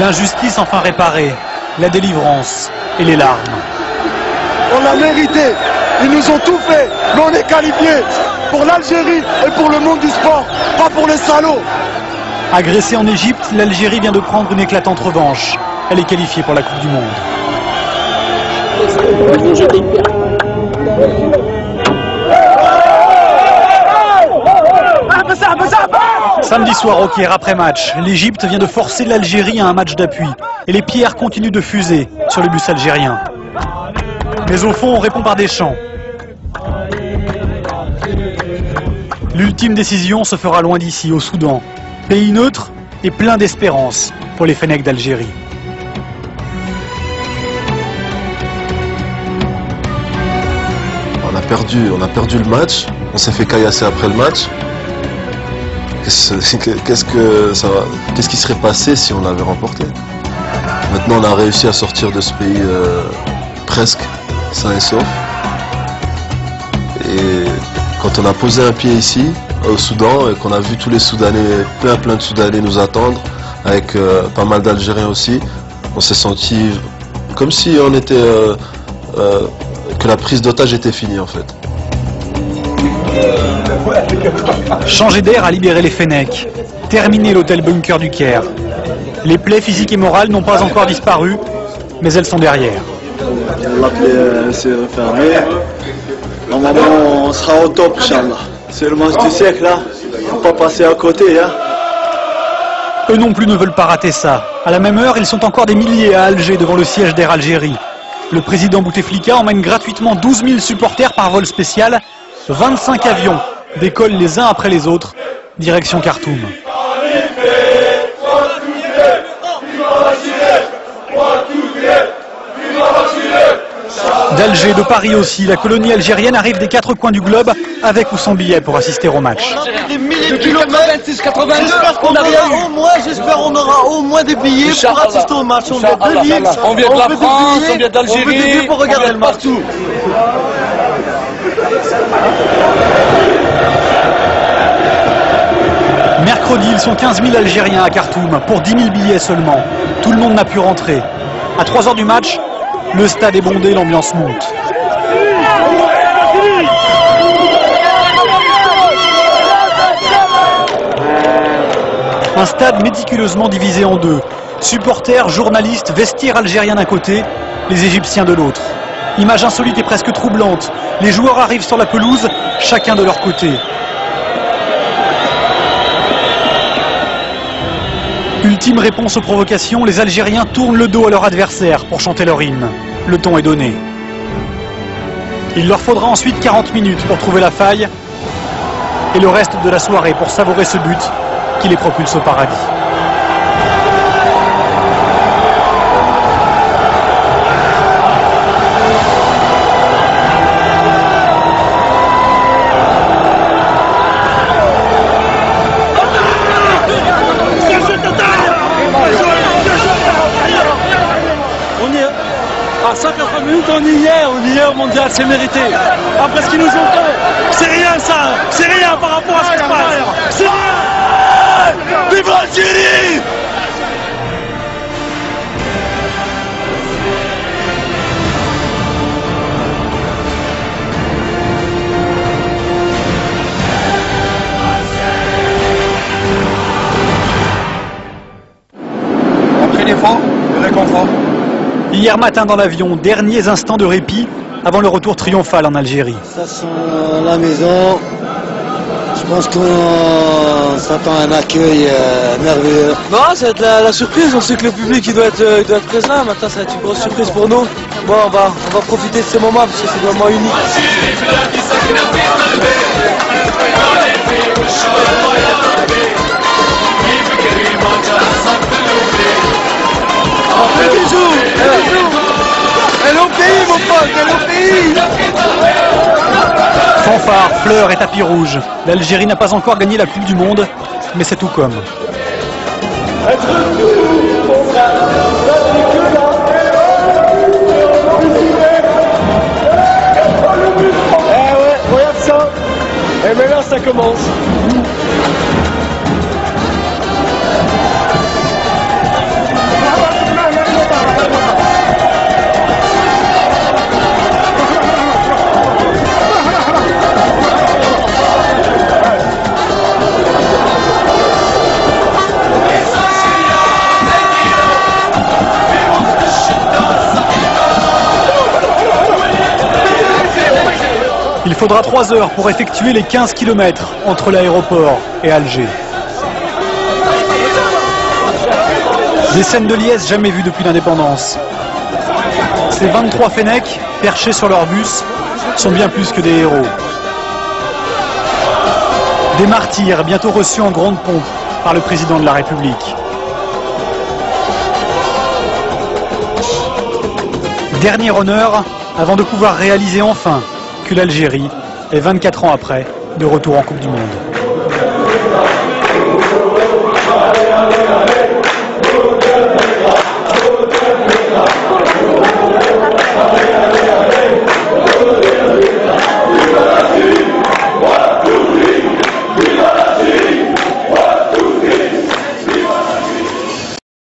L'injustice enfin réparée, la délivrance et les larmes. On l'a mérité, ils nous ont tout fait, mais on est qualifiés pour l'Algérie et pour le monde du sport, pas pour les salauds. Agressée en Égypte, l'Algérie vient de prendre une éclatante revanche. Elle est qualifiée pour la Coupe du Monde. Samedi soir au Caire, après match, l'Égypte vient de forcer l'Algérie à un match d'appui. Et les pierres continuent de fuser sur le bus algérien. Mais au fond, on répond par des chants. L'ultime décision se fera loin d'ici, au Soudan. Pays neutre et plein d'espérance pour les Fennecs d'Algérie. On a perdu le match, on s'est fait caillasser après le match. Qu'est-ce qui serait passé si on l'avait remporté? Maintenant on a réussi à sortir de ce pays presque sain et sauf. Et quand on a posé un pied ici, au Soudan, et qu'on a vu tous les Soudanais, plein de Soudanais nous attendre, avec pas mal d'Algériens aussi, on s'est senti comme si on était que la prise d'otage était finie en fait. Changer d'air a libéré les Fennecs. Terminé l'hôtel bunker du Caire. Les plaies physiques et morales n'ont pas encore disparu, mais elles sont derrière. La plaie s'est refermée. Normalement, on sera au top, Inch'Allah. C'est le match du siècle, là. Faut pas passer à côté, hein. Eux non plus ne veulent pas rater ça. À la même heure, ils sont encore des milliers à Alger devant le siège d'Air Algérie. Le président Bouteflika emmène gratuitement 12 000 supporters par vol spécial. 25 avions décollent les uns après les autres, direction Khartoum. D'Alger, de Paris aussi, la colonie algérienne arrive des 4 coins du globe, avec ou sans billet pour assister au match. Des milliers de kilomètres, 86, 82, j'espère qu'on aura au moins des billets pour assister au match. On vient de Lille, on vient de la France, on vient d'Algérie, on veut des billets pour regarder le match. Mercredi, ils sont 15 000 Algériens à Khartoum pour 10 000 billets seulement. Tout le monde n'a pu rentrer. À 3 heures du match, le stade est bondé, l'ambiance monte. Un stade méticuleusement divisé en deux. Supporters, journalistes, vestiaires algériens d'un côté, les Égyptiens de l'autre. Image insolite et presque troublante. Les joueurs arrivent sur la pelouse, chacun de leur côté. Ultime réponse aux provocations, les Algériens tournent le dos à leur adversaire pour chanter leur hymne. Le ton est donné. Il leur faudra ensuite 40 minutes pour trouver la faille et le reste de la soirée pour savourer ce but qui les propulse au paradis. À 180 minutes, on y est au mondial, c'est mérité. Après ce qu'ils nous ont fait, c'est rien ça, c'est rien par rapport à ce qui se passe. C'est rien. Vive l'Algérie! Après l'effort, le réconfort. Hier matin dans l'avion, derniers instants de répit avant le retour triomphal en Algérie. Ça sent la maison. Je pense qu'on s'attend à un accueil merveilleux. Non, ça va être la surprise. On sait que le public il doit être présent. Maintenant, ça va être une grosse surprise pour nous. Bon, on va profiter de ce moment parce que c'est vraiment unique. Fais bisous. Elle est au pays, mon pote, elle est au pays. Fanfare, fleurs et tapis rouges. L'Algérie n'a pas encore gagné la Coupe du Monde, mais c'est tout comme. Regarde ça. Et maintenant, ça commence. faudra 3 heures pour effectuer les 15 km entre l'aéroport et Alger. Des scènes de liesse jamais vues depuis l'indépendance. Ces 23 Fennecs, perchés sur leur bus, sont bien plus que des héros. Des martyrs bientôt reçus en grande pompe par le président de la République. Dernier honneur avant de pouvoir réaliser enfin que l'Algérie est 24 ans après de retour en Coupe du Monde.